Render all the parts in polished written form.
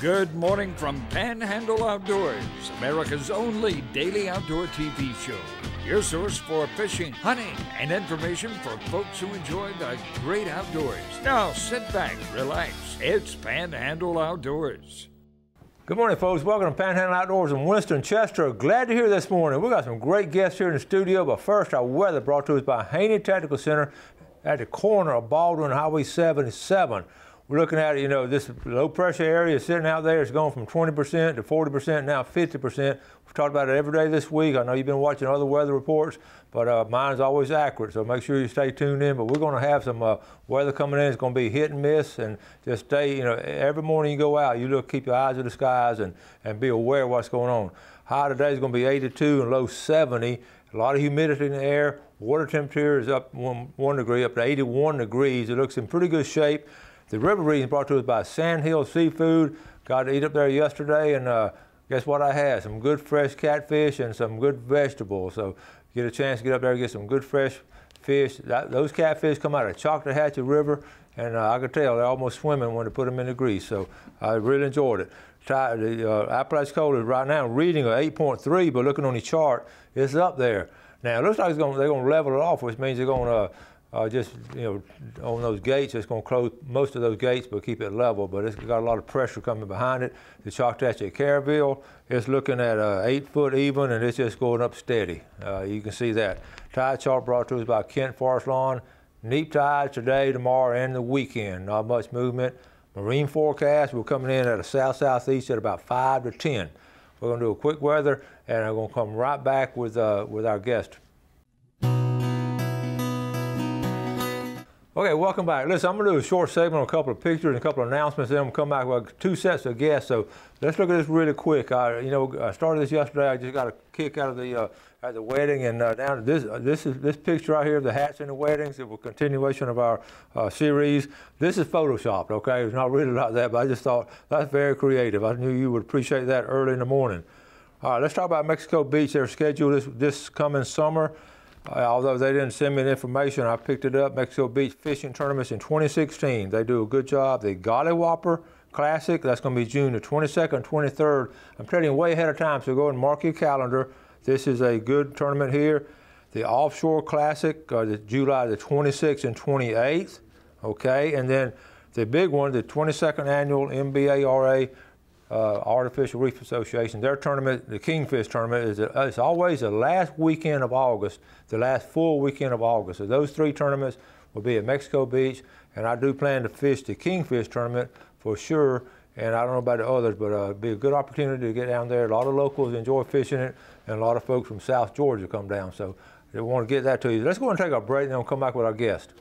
Good morning from Panhandle Outdoors, America's only daily outdoor TV show. Your source for fishing, hunting, and information for folks who enjoy the great outdoors. Now sit back, relax. It's Panhandle Outdoors. Good morning, folks. Welcome to Panhandle Outdoors in Winston, Chester. Glad to hear this morning. We've got some great guests here in the studio, but first, our weather brought to us by Haney Technical Center at the corner of Baldwin Highway 77. We're looking at, this low pressure area sitting out there. It's going from 20% to 40%, now 50%. We've talked about it every day this week. I know you've been watching other weather reports, but mine's always accurate, so make sure you stay tuned in. But we're going to have some weather coming in. It's going to be hit and miss, and just stay, every morning you go out, you look, keep your eyes to the skies and be aware of what's going on. High today is going to be 82 and low 70. A lot of humidity in the air. Water temperature is up one degree, up to 81 degrees. It looks in pretty good shape. The river reading brought to us by Sandhill Seafood. Got to eat up there yesterday, and guess what I had? Some good fresh catfish and some good vegetables. So get a chance to get up there and get some good fresh fish. Those catfish come out of Choctahatchee River, and I could tell they're almost swimming when they put them in the grease. So I really enjoyed it. The Appalachian cold is right now reading an 8.3, but looking on the chart, it's up there. Now it looks like they're going to level it off, which means they're going to on those gates, it's going to close most of those gates, but keep it level. But it's got a lot of pressure coming behind it. The Choctahatchee Caryville, it's looking at 8 foot even, and it's just going up steady. You can see that. Tide chart brought to us by Kent Forest Lawn. Neap tides today, tomorrow, and the weekend. Not much movement. Marine forecast, we're coming in at a south-southeast at about 5 to 10. We're going to do a quick weather, and I'm going to come right back with our guest. Okay, welcome back. Listen, I'm going to do a short segment on a couple of pictures and a couple of announcements, then I'm going to come back with 2 sets of guests. So let's look at this really quick. I started this yesterday. I just got a kick out of the wedding, and down to this picture right here of the hats in the weddings. It was a continuation of our series. This is photoshopped, okay? It's not really like that, but I just thought that's very creative. I knew you would appreciate that early in the morning. All right, let's talk about Mexico Beach. They're scheduled this coming summer. Although they didn't send me the information, I picked it up. Mexico Beach Fishing Tournaments in 2016. They do a good job. The Golly Whopper Classic, that's going to be June the 22nd and 23rd. I'm telling you way ahead of time, so go and mark your calendar. This is a good tournament here. The Offshore Classic, July the 26th and 28th. Okay, and then the big one, the 22nd Annual MBARA Artificial Reef Association, their tournament, the Kingfish Tournament, it's always the last weekend of August, the last full weekend of August. So those 3 tournaments will be at Mexico Beach, and I do plan to fish the Kingfish Tournament for sure, and I don't know about the others, but it'll be a good opportunity to get down there. A lot of locals enjoy fishing it, and a lot of folks from South Georgia come down, so they want to get that to you. Let's go and take a break, and then we'll come back with our guest.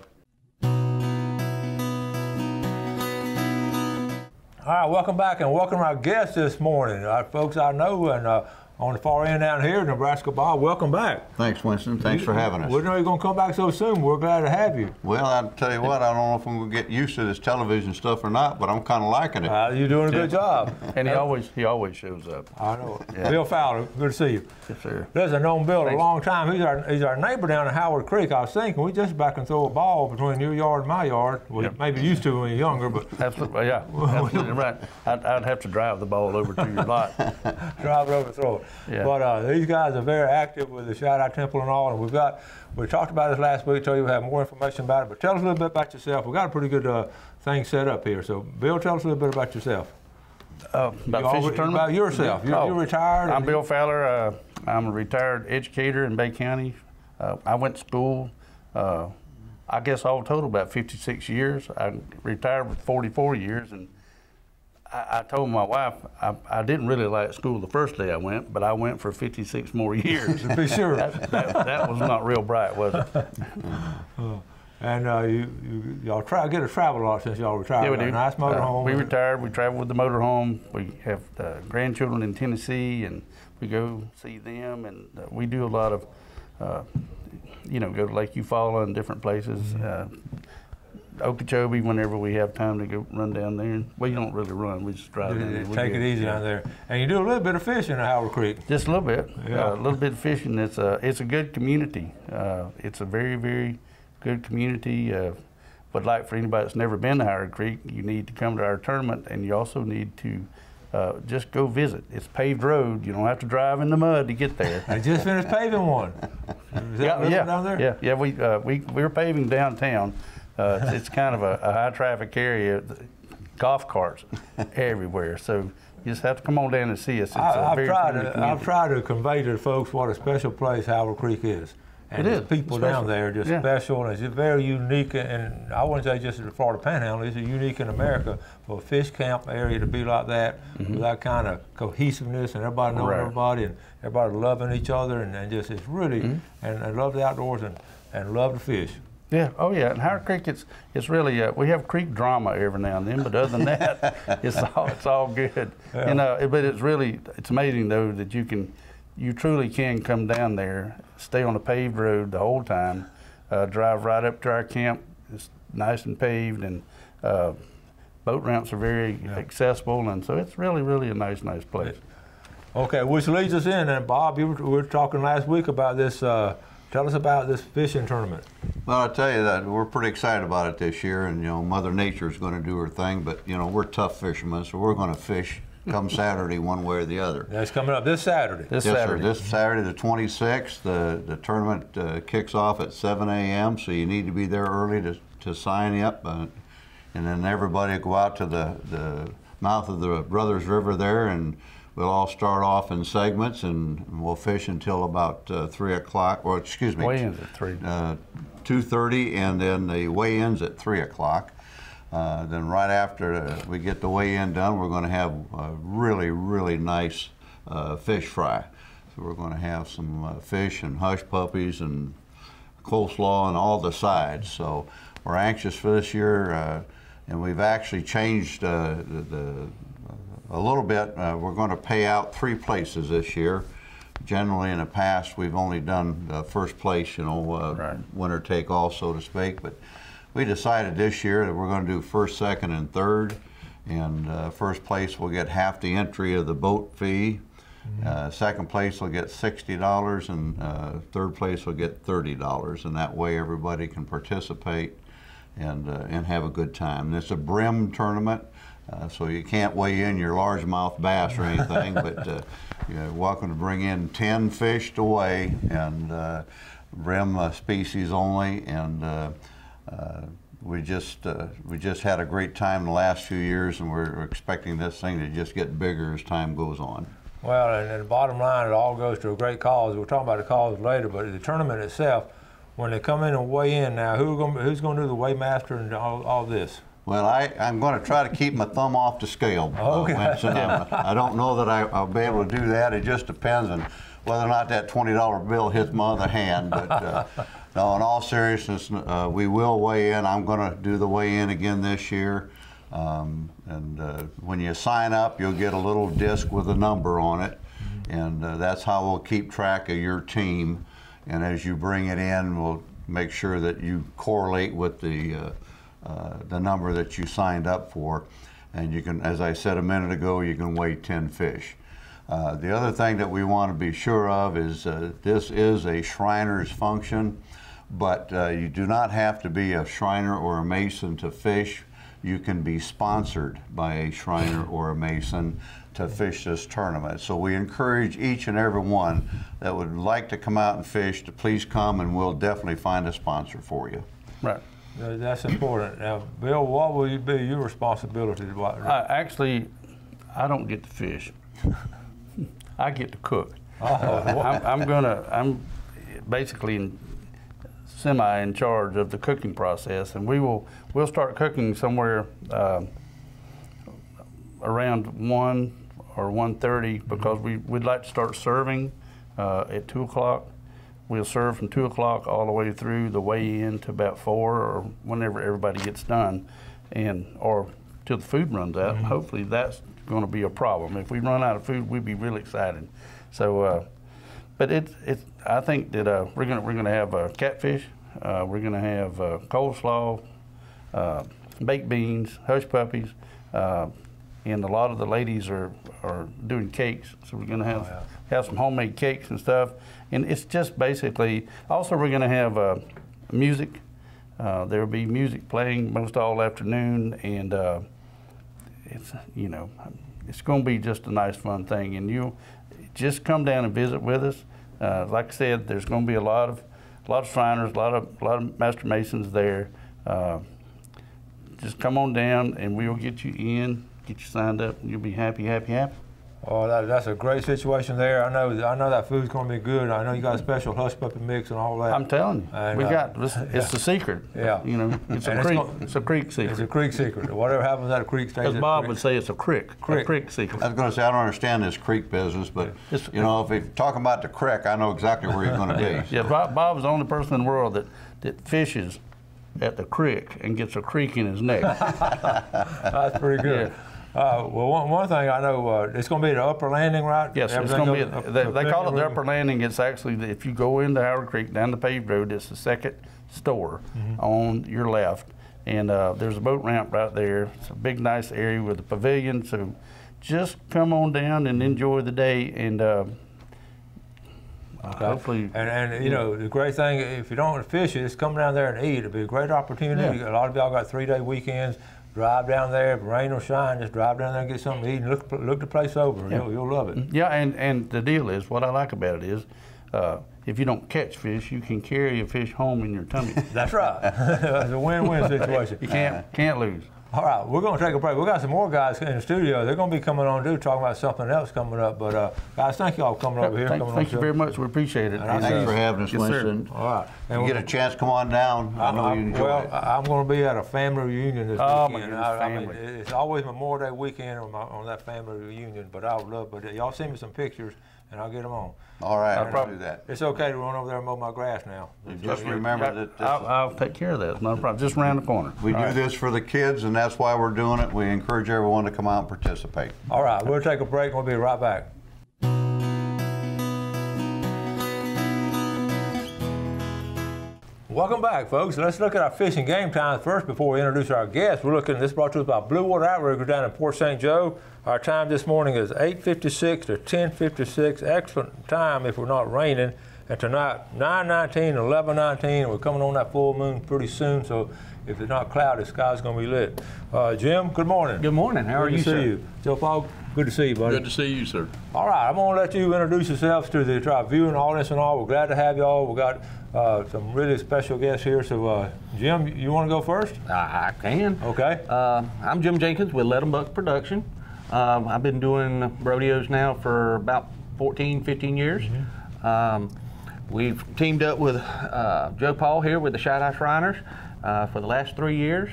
All right, welcome back, and welcome our guest this morning. Folks I know, and on the far end down here, Nebraska Bob, welcome back. Thanks, Winston. Thanks for having us. We know you're going to come back so soon. We're glad to have you. Well, I'll tell you what, I don't know if I'm going to get used to this television stuff or not, but I'm kind of liking it. You're doing a good job. And he always shows up. I know. Yeah. Bill Fowler, good to see you. Yes, sir. Listen, I've known Bill a long time. He's our neighbor down in Howard Creek. I was thinking we just back and throw a ball between your yard and my yard. We maybe used to when you're younger, but absolutely, yeah, absolutely right. I'd have to drive the ball over to your lot. Drive it over, throw it. Yeah. But these guys are very active with the Shout Out Temple and all, and we talked about this last week. Told you we have more information about it, but tell us a little bit about yourself. We've got a pretty good thing set up here. So, Bill, tell us a little bit about yourself. About yourself. You're retired. I'm Bill Fowler. I'm a retired educator in Bay County. I went to school, I guess all total about 56 years. I retired with 44 years, and I told my wife I didn't really like school the first day I went, but I went for 56 more years. To be sure. That was not real bright, was it? And y'all get to travel a lot since y'all retired. Yeah, we do. Nice motorhome. We retired. We travel with the motorhome. We have grandchildren in Tennessee, and we go see them. And we do a lot of, go to Lake Eufaula and different places. Okeechobee whenever we have time to go run down there. Well, you don't really run. We just drive down there. Take it easy down there. And you do a little bit of fishing at Howard Creek. Just a little bit. Yeah. A little bit of fishing. It's a good community. It's a very, very good community. But like for anybody that's never been to Howard Creek, you need to come to our tournament, and you also need to just go visit. It's paved road. You don't have to drive in the mud to get there. I just finished paving one. Is that down there? Yeah. We're paving downtown. It's kind of a high traffic area. Golf carts everywhere. So you just have to come on down and see us. I've tried to convey to the folks what a special place Howard Creek is. And the people down there are just special, and it's just very unique. And I wouldn't say just in the Florida Panhandle, it's unique in America for a fish camp area to be like that, with that kind of cohesiveness and everybody knowing everybody and everybody loving each other, and just it's really, and I love the outdoors and love the fish. Yeah, oh yeah, and Howard Creek, it's really, we have creek drama every now and then, but other than that, it's all good. Yeah. But it's amazing though that you truly can come down there, stay on a paved road the whole time, drive right up to our camp. It's nice and paved, and boat ramps are very accessible, and so it's really, really a nice place. Okay, which leads us in, and Bob, we were talking last week about this. Tell us about this fishing tournament. Well, I'll tell you that we're pretty excited about it this year, and Mother Nature is going to do her thing, but we're tough fishermen, so we're going to fish come Saturday one way or the other. That's coming up this Saturday. Yes, sir. This Saturday, the 26th. The tournament kicks off at 7 a.m., so you need to be there early to sign up, and then everybody will go out to the mouth of the Brothers River there, and we'll all start off in segments, and we'll fish until about 3 o'clock, or excuse me, weigh-ins at 3. 2:30, and then the weigh-ins at 3 o'clock. Then right after we get the weigh-in done, we're going to have a really, really nice fish fry. So we're going to have some fish and hush puppies and coleslaw and all the sides. So we're anxious for this year, and we've actually changed a little bit. We're going to pay out 3 places this year. Generally, in the past, we've only done first place, winner take all, so to speak. But we decided this year that we're going to do first, second, and third. And first place will get half the entry of the boat fee. Second place will get $60, and third place will get $30. And that way, everybody can participate and have a good time. And it's a brim tournament. So you can't weigh in your largemouth bass or anything, but you're welcome to bring in 10 fish to weigh, and brim species only. And we just had a great time the last few years, and we're expecting this thing to just get bigger as time goes on. Well, and the bottom line, it all goes to a great cause. We'll talk about the cause later, but the tournament itself, when they come in and weigh in now, who's going to do the weighmaster and all this? Well, I'm going to try to keep my thumb off the scale, Winston. I don't know that I'll be able to do that. It just depends on whether or not that $20 bill hits my other hand. But no, in all seriousness, we will weigh in. I'm going to do the weigh-in again this year. When you sign up, you'll get a little disc with a number on it, and that's how we'll keep track of your team. And as you bring it in, we'll make sure that you correlate with the number that you signed up for, and you can, as I said a minute ago, you can weigh 10 fish. The other thing that we want to be sure of is this is a Shriner's function, but you do not have to be a Shriner or a Mason to fish. You can be sponsored by a Shriner or a Mason to fish this tournament. So we encourage each and every one that would like to come out and fish to please come, and we'll definitely find a sponsor for you. Right. That's important. Now, Bill, what will be your responsibility? Actually, I don't get to fish. I get to cook. I'm basically semi in charge of the cooking process, and we'll start cooking somewhere around 1 or 1:30, because we'd like to start serving at 2 o'clock. We'll serve from 2 o'clock all the way through the weigh-in to about 4, or whenever everybody gets done, or till the food runs out. Hopefully that's going to be a problem. If we run out of food, we'd be really excited. So, but I think that we're gonna have catfish. We're gonna have coleslaw, baked beans, hush puppies, and a lot of the ladies are doing cakes. So we're gonna have some homemade cakes and stuff. And it's just basically, also we're gonna have music. There'll be music playing most all afternoon, and it's, it's going to be just a nice, fun thing. And you just come down and visit with us. Like I said, there's going to be a lot of Shriners, a lot of Master Masons there. Just come on down, and we'll get you in, get you signed up, and you'll be happy, happy, happy. Oh, that's a great situation there. I know that food's going to be good. I know you got a special hush puppy mix and all that. I'm telling you, and, we got it's the secret. Yeah, you know, it's a creek secret. It's a creek secret. Whatever happens at a creek stays. As Bob would say, it's a creek secret. I was going to say I don't understand this creek business, but you know, if you're talking about the creek, I know exactly where you're going to be. Yeah, Bob is the only person in the world that fishes at the creek and gets a creek in his neck. That's pretty good. Yeah. Well, one thing I know, it's going to be the upper landing, right? Yes, it's going to be. They call it the upper landing. It's actually, if you go into Howard Creek down the paved road, it's the second store on your left, and there's a boat ramp right there. It's a big, nice area with a pavilion. So just come on down and enjoy the day, and hopefully. And you know, the great thing, if you don't want to fish it, just come down there and eat. It'll be a great opportunity. Yeah. A lot of y'all got 3-day weekends. Drive down there, if rain or shine, just drive down there and get something to eat and look the place over. Yeah. You'll love it. Yeah, and the deal is, what I like about it is, if you don't catch fish, you can carry a fish home in your tummy. That's right. It's a win-win situation. You can't lose. All right, we're going to take a break. We got some more guys in the studio. They're going to be coming on too, talking about something else coming up. But guys, thank you all for coming over here. Thank you very much. We appreciate it. Thanks for having us, Winston. All right. And you get a chance, come on down. I know you enjoy it. I'm going to be at a family reunion this weekend. I mean, it's always Memorial Day weekend on that family reunion, but I would love. But y'all send me some pictures, and I'll get them on. All right, I'll do that. It's okay to run over there and mow my grass now. Just remember that I'll take care of that. No problem. Just around the corner. We do this for the kids, and that's why we're doing it. We encourage everyone to come out and participate. All right, we'll take a break, and we'll be right back. Welcome back, folks. Let's look at our fishing game times first before we introduce our guests. We're looking, this is brought to us by Blue Water Outriggers down in Port St. Joe. Our time this morning is 8:56 to 10:56. Excellent time if we're not raining. And tonight, 9:19, 11:19. We're coming on that full moon pretty soon, so if it's not cloudy, the sky's going to be lit. Jim, good morning. Good morning. How are you, sir? Good to see you. Joe Paul, good to see you, buddy. Good to see you, sir. All right, I'm going to let you introduce yourselves to our viewing audience and all. We're glad to have you all. We got some really special guests here. So, Jim, you want to go first? I can. Okay. I'm Jim Jenkins with Let 'em Buck Production. I've been doing rodeos now for about 14, 15 years. We've teamed up with Joe Paul here with the Shad-Eye Shriners for the last 3 years.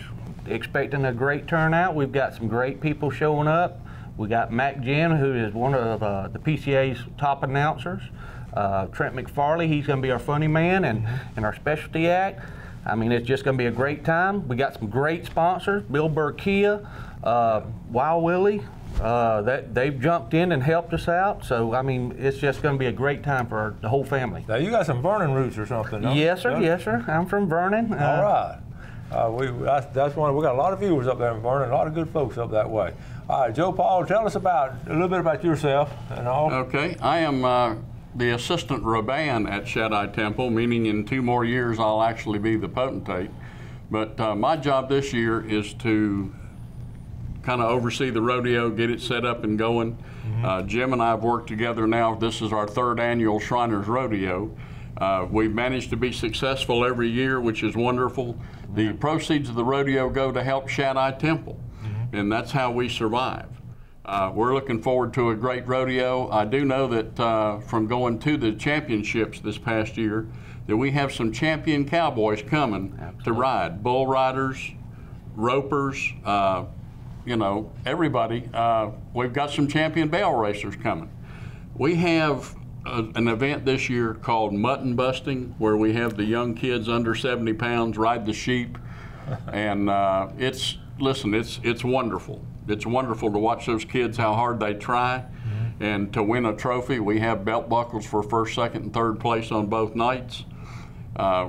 Expecting a great turnout. We've got some great people showing up. We got Mac Jim, who is one of the PCA's top announcers. Trent McFarley, he's going to be our funny man and our specialty act. I mean, it's just going to be a great time. We got some great sponsors, Bill Burkia, Wild Willie. They've jumped in and helped us out. So, I mean, it's just going to be a great time for the whole family. Now, you got some Vernon roots or something, don't you? Yes, sir. Yes, sir. I'm from Vernon. All right. That's one. We got a lot of viewers up there in Vernon, a lot of good folks up that way. All right, Joe Paul, tell us a little bit about yourself and all. Okay, I am the assistant Rabban at Shad-Eye Temple, meaning in 2 more years I'll actually be the potentate. But my job this year is to kind of oversee the rodeo, get it set up and going. Jim and I have worked together now. This is our 3rd annual Shriners Rodeo. We've managed to be successful every year, which is wonderful. The proceeds of the rodeo go to help Shad-Eye Temple, and that's how we survive. We're looking forward to a great rodeo. I do know that from going to the championships this past year, that we have some champion cowboys coming to ride. Bull riders, ropers, you know, everybody. We've got some champion bell racers coming. We have an event this year called Mutton Busting, where we have the young kids under 70 pounds ride the sheep, and it's wonderful. It's wonderful to watch those kids, how hard they try, and to win a trophy. We have belt buckles for 1st, 2nd, and 3rd place on both nights.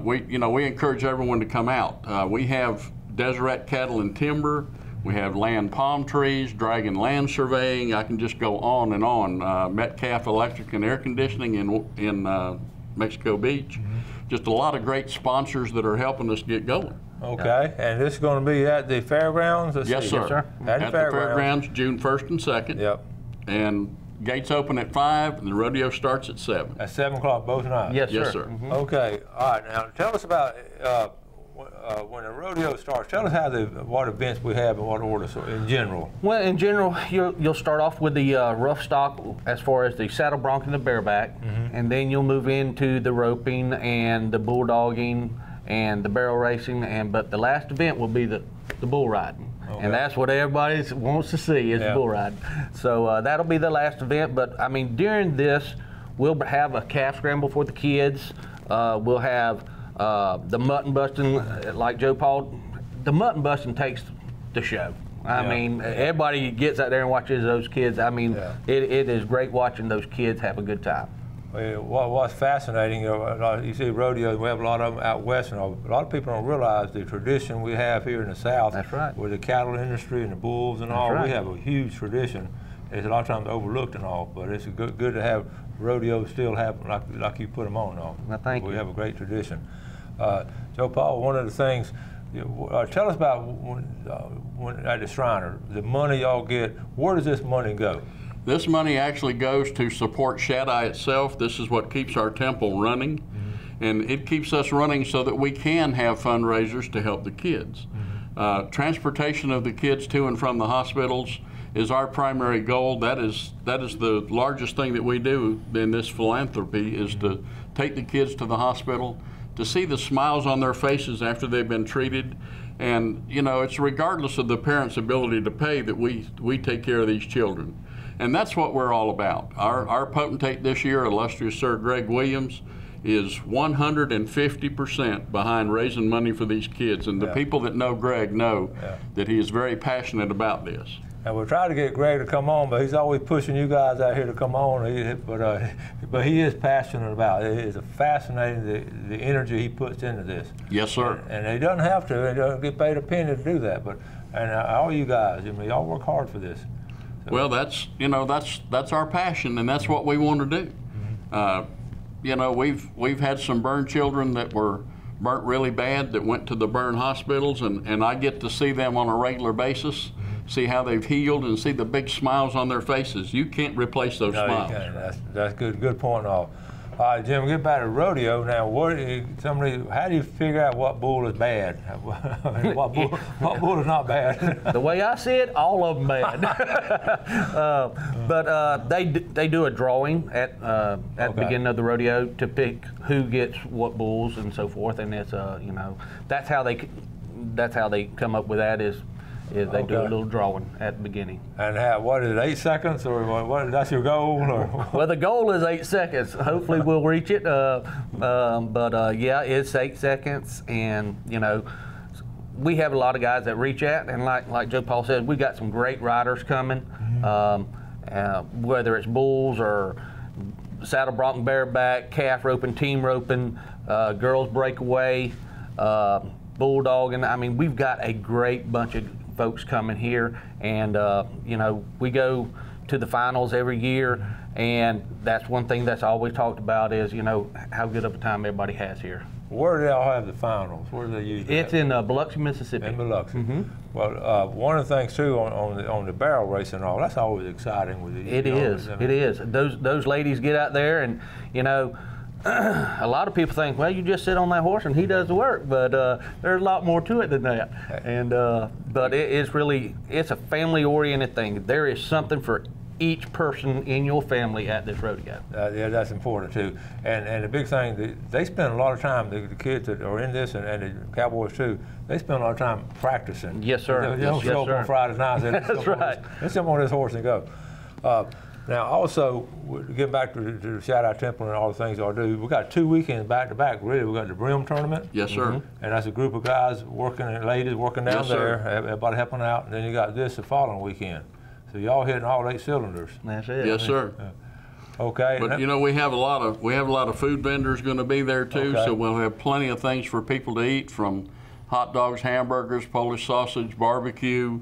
We encourage everyone to come out. We have Deseret Cattle and Timber. We have Land Palm Trees, Dragon Land Surveying. I can just go on and on. Metcalf Electric and Air Conditioning in Mexico Beach. Just a lot of great sponsors that are helping us get going. Okay, and this is going to be at the fairgrounds? Let's Yes, see. sir. Yes, sir. At the fairgrounds, June 1st and 2nd. Yep. And gates open at 5, and the rodeo starts at 7. At 7 o'clock both nights? Yes, Yes, sir. sir. Mhm. Okay, all right. Now tell us about when the rodeo starts. Tell us what events we have and what order in general. Well, in general, you'll start off with the rough stock as far as the saddle bronc and the bareback, and then you'll move into the roping and the bulldogging and the barrel racing, but the last event will be the bull riding. Okay. And that's what everybody wants to see is Yeah. bull riding. So that'll be the last event, but I mean, during this, we'll have a calf scramble for the kids. We'll have the mutton busting, like Joe Paul. The mutton busting takes the show. I mean, everybody gets out there and watches those kids. I mean, it is great watching those kids have a good time. What's fascinating, you see rodeos, we have a lot of them out west, and a lot of people don't realize the tradition we have here in the South. That's right. With the cattle industry and the bulls and all. right. We have a huge tradition. It's a lot of times overlooked and all, but it's good to have rodeos still happen like you put them on. All. Well, thank you. We have a great tradition. Joe Paul, one of the things, tell us about when at the Shriner, the money y'all get, where does this money go? This money actually goes to support Shaddai itself. This is what keeps our temple running. And it keeps us running so that we can have fundraisers to help the kids. Transportation of the kids to and from the hospitals is our primary goal. That is the largest thing that we do in this philanthropy, is to take the kids to the hospital, to see the smiles on their faces after they've been treated. And you know, it's regardless of the parents' ability to pay that we take care of these children. And that's what we're all about. Our potentate this year, illustrious Sir Greg Williams, is 150% behind raising money for these kids. And the people that know Greg know that he is very passionate about this. And we're trying to get Greg to come on, but he's always pushing you guys out here to come on. But he is passionate about it. It is fascinating the energy he puts into this. Yes, sir. And he doesn't have to. He doesn't get paid a penny to do that. And all you guys, I mean, y'all work hard for this. So. Well, that's our passion, and that's what we want to do. You know, we've had some burn children that were burnt really bad that went to the burn hospitals, and I get to see them on a regular basis, see how they've healed, and see the big smiles on their faces. You can't replace those smiles. You can't. That's good point. All right, Jim, get back to rodeo now. How do you figure out what bull is bad? what bull is not bad? The way I see it, all of them bad. But they do a drawing at the beginning of the rodeo to pick who gets what bulls and so forth, and it's you know, that's how they come up with that is they do a little drawing at the beginning. And what is it, 8 seconds, or what? That's your goal? Or? Well, the goal is 8 seconds. Hopefully, we'll reach it. Yeah, it's 8 seconds, and you know, we have a lot of guys that reach out, and like Joe Paul said, we got some great riders coming. Whether it's bulls or saddle bronc, bareback, calf roping, team roping, girls breakaway, bulldogging. I mean, we've got a great bunch of folks coming here, and you know, we go to the finals every year, and that's one thing that's always talked about is, you know, how good of a time everybody has here. Where do they all have the finals? Where do they usually? It's in Biloxi, Mississippi. In Biloxi. Well, one of the things too on the barrel racing and all, that's always exciting with it. It is. Those ladies get out there, and you know, a lot of people think, well, you just sit on that horse and he does the work, but there's a lot more to it than that. And but it's a family-oriented thing. There is something for each person in your family at this rodeo. Yeah, that's important too. And the big thing, they spend a lot of time, the kids that are in this and the cowboys too, they spend a lot of time practicing. Yes, sir. They don't show up on Fridays nights. That's right. Let's jump on this horse and go. Now, also, getting back to the Shaddai Temple and all the things y'all do, we got 2 weekends back to back, really. We got the Brim Tournament. Yes, sir. And that's a group of guys working, and ladies working down there, everybody helping out. And then you got this the following weekend. So y'all hitting all 8 cylinders. That's it. Yes, sir. Okay. But you know, we have a lot of food vendors going to be there too, Okay. so we'll have plenty of things for people to eat, from hot dogs, hamburgers, Polish sausage, barbecue,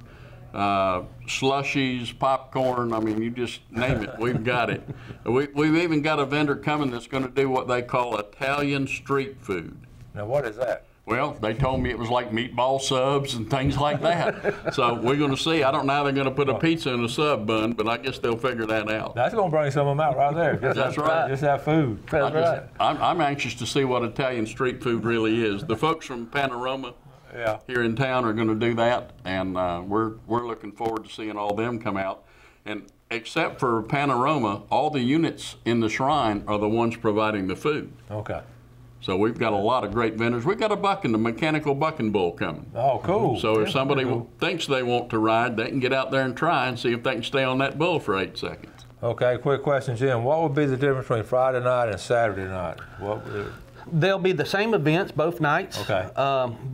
slushies, popcorn. I mean, you just name it, we've got it. We've even got a vendor coming that's going to do what they call Italian street food. Now, what is that? Well, they told me it was like meatball subs and things like that. So we're going to see. I don't know how they're going to put a pizza in a sub bun, but I guess they'll figure that out. That's going to bring some of them out right there. That's right. Just that food. That's right. I'm anxious to see what Italian street food really is. The folks from Panorama here in town are going to do that, and we're looking forward to seeing all them come out. And except for Panorama, all the units in the shrine are the ones providing the food. Okay. So we've got a lot of great vendors. We've got a bucking, the mechanical bucking bull coming. Oh, cool. So if somebody thinks they want to ride, they can get out there and try and see if they can stay on that bull for 8 seconds. Okay, quick question, Jim. What would be the difference between Friday night and Saturday night? They'll be the same events both nights, okay.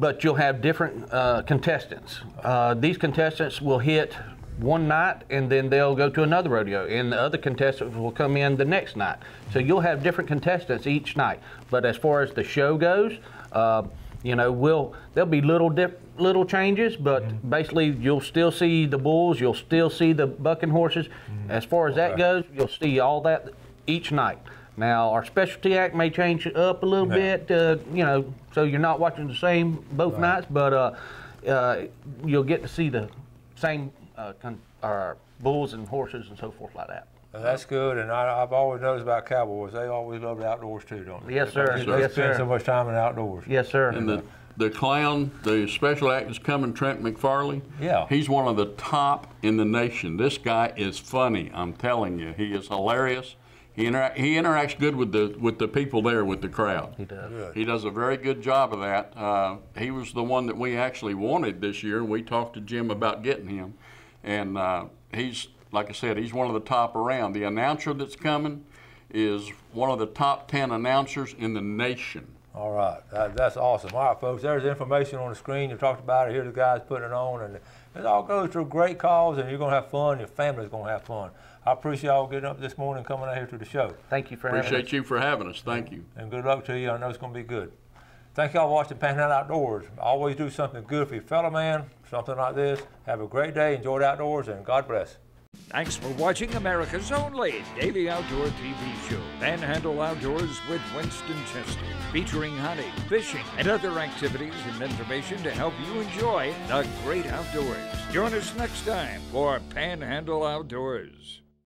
But you'll have different contestants. These contestants will hit one night and then they'll go to another rodeo, and the other contestants will come in the next night. So you'll have different contestants each night. But as far as the show goes, you know, there'll be little changes, but basically you'll still see the bulls, you'll still see the bucking horses. As far as that goes, you'll see all that each night. Now, our specialty act may change it up a little bit, you know, so you're not watching the same both nights, but you'll get to see the same bulls and horses and so forth like that. That's good, and I've always noticed about cowboys, they always love the outdoors too, don't they? Yes, sir. They spend so much time in the outdoors. Yes, sir. And the clown, the special act is coming, Trent McFarley. Yeah. He's one of the top in the nation. This guy is funny, I'm telling you. He is hilarious. He interacts good with the people there, with the crowd. He does. Good. He does a very good job of that. He was the one that we actually wanted this year. We talked to Jim about getting him. And he's, like I said, he's one of the top around. The announcer that's coming is one of the top 10 announcers in the nation. All right, that's awesome. All right, folks, there's information on the screen. You talked about it. Here the guys putting it on, and it all goes to a great cause, and you're going to have fun. Your family's going to have fun. I appreciate y'all getting up this morning and coming out here to the show. Thank you for having us. Appreciate you for having us. Thank you. And good luck to you. I know it's going to be good. Thank y'all for watching Panhandle Outdoors. Always do something good for your fellow man, something like this. Have a great day. Enjoy the outdoors, and God bless. Thanks for watching America's only daily outdoor TV show, Panhandle Outdoors with Winston Chester, featuring hunting, fishing, and other activities and information to help you enjoy the great outdoors. Join us next time for Panhandle Outdoors.